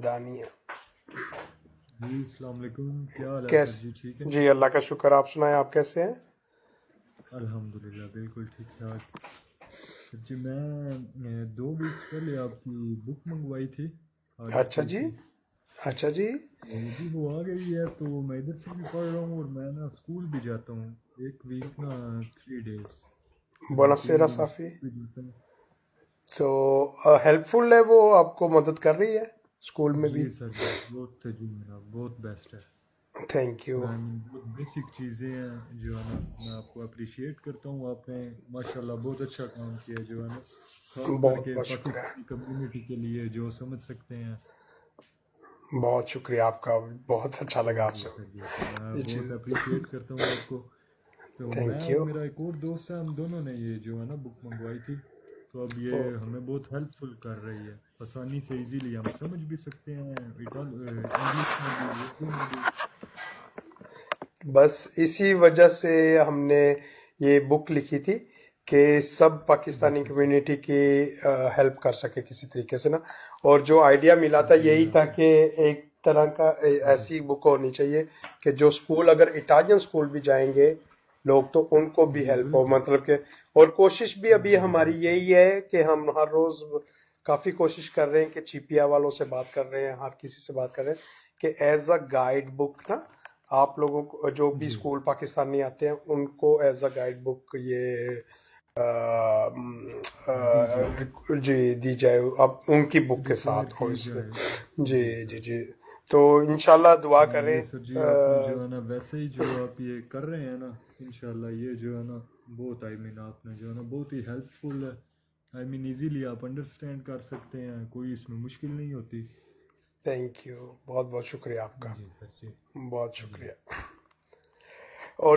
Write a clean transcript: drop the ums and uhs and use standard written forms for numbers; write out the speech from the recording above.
دانیہ جی السلام علیکم، کیا حال ہے سر کیس جی؟ ٹھیک ہے جی اللہ کا شکر. آپ سنائیں آپ کیسے ہیں؟ الحمدللہ بالکل ٹھیک ٹھاک. سر جی میں 2 ویکس پہلے آپ کی بک منگوائی تھی حاجت اچھا بھائی جی. کی. اچھا جی. جی وہ آ گئی ہے، تو میں ادھر سے بھی پڑھ رہا ہوں اور میں نا اسکول بھی جاتا ہوں. ایک ویک نا 3 days میں 3 بوناسیرا دن صافی. اسکول بھی جاتا ہوں. تو ہیلپ فل ہے وہ، آپ کو مدد کر رہی ہے اسکول میں بھی؟ جی سر جی بہت جی میرا بہت بیسٹ ہے. Thank you. بہت بیسک چیزیں ہیں جو ہے نا، میں آپ کو اپریشیٹ کرتا ہوں. آپ نے ماشاء اللہ بہت اچھا کام کیا جو ہے نا، خاص کر بہت کے بہت شکریہ. پاکستانی کمیونٹی کے لیے جو سمجھ سکتے ہیں. بہت شکریہ آپ کا، بہت اچھا لگا آپ جی سے. سر جی میں جی بہت اپریشیٹ کرتا ہوں آپ کو. تو میں تھینک اور یو. میرا ایک اور دوست ہے، ہم دونوں نے یہ جو ہے نا بک منگوائی تھی. تو اب یہ ہمیں بہت ہیلپ فل کر رہی ہے، آسانی سے ایزیلی ہم سمجھ بھی سکتے ہیں، انگلش میں بھی اردو میں بھی. بس اسی وجہ سے ہم نے یہ بک لکھی تھی کہ سب جی پاکستانی سر جی کمیونٹی کی ہیلپ کر سکے کسی طریقے سے نا. اور جو آئیڈیا ملا تھا جی یہی تھا آپ کہ ایک طرح کا جی ایسی بک ہونی چاہیے کہ جو اسکول، اگر اٹالین اسکول بھی جائیں گے لوگ تو ان کو بھی جی ہیلپ ہو، بالکل. مطلب کہ. اور کوشش بھی ابھی جی ہماری بالکل. یہی ہے کہ ہم ہر روز کافی کوشش کر رہے ہیں کہ چیپیا والوں سے بات کر رہے ہیں، ہر کسی سے بات کر رہے ہیں کہ ایز اے گائیڈ بک نا آپ لوگوں کو جو بھی جی اسکول پاکستانی آتے ہیں ان کو ایز اے گائیڈ بک یہ دی جائے. جی دی جائے، اب ان کی بک کے ریفر ساتھ ہو کی اس کے. جائے. جی جی جی سر. جی. تو انشاءاللہ دعا کریں. یہ سر جی آپ نے جو ہے نا ویسے ہی جو آپ یہ کر رہے ہیں نا، انشاءاللہ یہ جو ہے نا بہت آپ نے جو ہے نا بہت ہی ہیلپ فل ہے. ایزیلی آپ انڈرسٹینڈ کر سکتے ہیں، کوئی اس میں مشکل نہیں ہوتی. تھینک یو، بہت بہت شکریہ آپ کا، جی سر جی. بہت جی شکریہ. اور